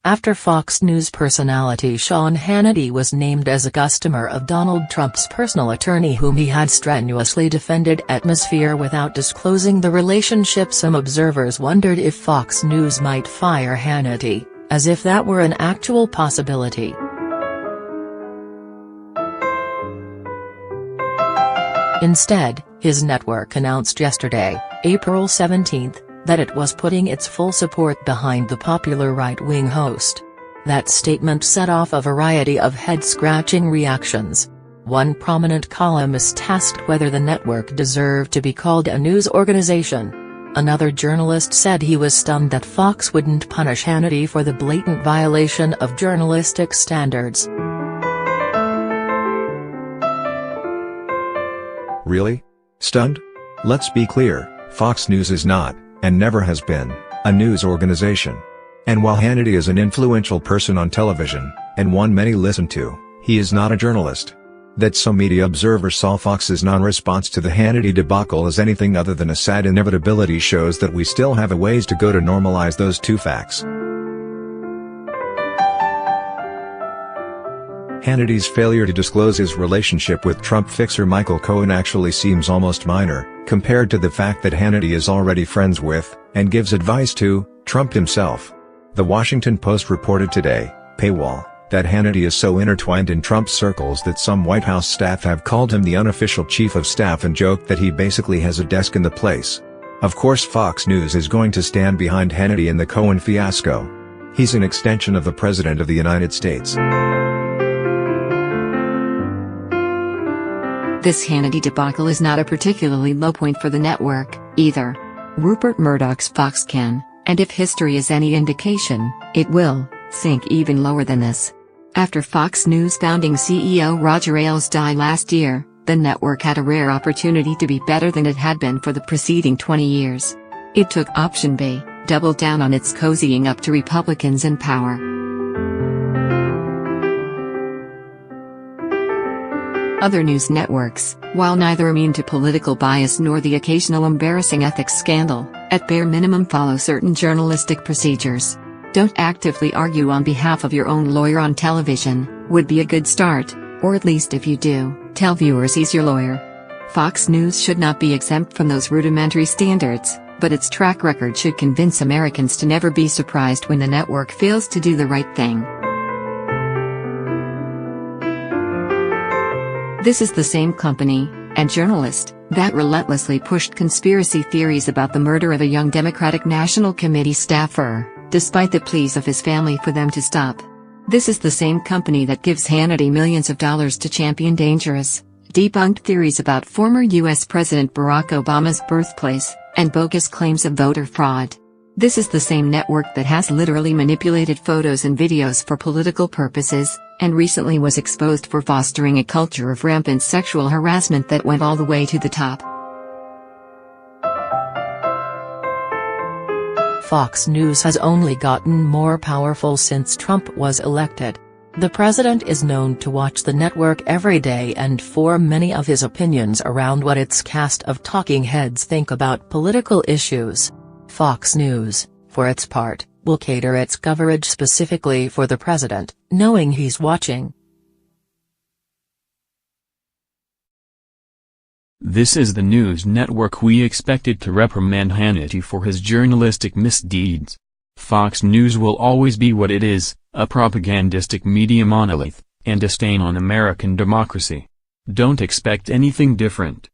after Fox News personality Sean Hannity was named as a customer of Donald Trump's personal attorney whom he had strenuously defended atmosphere without disclosing the relationship. Some observers wondered if Fox News might fire Hannity, as if that were an actual possibility. Instead, his network announced yesterday, April 17, that it was putting its full support behind the popular right-wing host. That statement set off a variety of head-scratching reactions. One prominent columnist asked whether the network deserved to be called a news organization. Another journalist said he was stunned that Fox wouldn't punish Hannity for the blatant violation of journalistic standards. Really? Stunned? Let's be clear, Fox News is not, and never has been, a news organization. And while Hannity is an influential person on television, and one many listen to, he is not a journalist. That some media observers saw Fox's non-response to the Hannity debacle as anything other than a sad inevitability shows that we still have a ways to go to normalize those two facts. Hannity's failure to disclose his relationship with Trump fixer Michael Cohen actually seems almost minor, compared to the fact that Hannity is already friends with, and gives advice to, Trump himself. The Washington Post reported today, paywall, that Hannity is so intertwined in Trump's circles that some White House staff have called him the unofficial chief of staff and joked that he basically has a desk in the place. Of course Fox News is going to stand behind Hannity in the Cohen fiasco. He's an extension of the President of the United States. This Hannity debacle is not a particularly low point for the network, either. Rupert Murdoch's Fox can, and if history is any indication, it will, sink even lower than this. After Fox News founding CEO Roger Ailes died last year, the network had a rare opportunity to be better than it had been for the preceding 20 years. It took option B, doubled down on its cozying up to Republicans in power. Other news networks, while neither immune to political bias nor the occasional embarrassing ethics scandal, at bare minimum follow certain journalistic procedures. Don't actively argue on behalf of your own lawyer on television, would be a good start, or at least if you do, tell viewers he's your lawyer. Fox News should not be exempt from those rudimentary standards, but its track record should convince Americans to never be surprised when the network fails to do the right thing. This is the same company, and journalist, that relentlessly pushed conspiracy theories about the murder of a young Democratic National Committee staffer, despite the pleas of his family for them to stop. This is the same company that gives Hannity millions of dollars to champion dangerous, debunked theories about former U.S. President Barack Obama's birthplace, and bogus claims of voter fraud. This is the same network that has literally manipulated photos and videos for political purposes, and recently was exposed for fostering a culture of rampant sexual harassment that went all the way to the top. Fox News has only gotten more powerful since Trump was elected. The president is known to watch the network every day and form many of his opinions around what its cast of talking heads think about political issues. Fox News, for its part, will cater its coverage specifically for the president, knowing he's watching. This is the news network we expected to reprimand Hannity for his journalistic misdeeds. Fox News will always be what it is, a propagandistic media monolith, and a stain on American democracy. Don't expect anything different.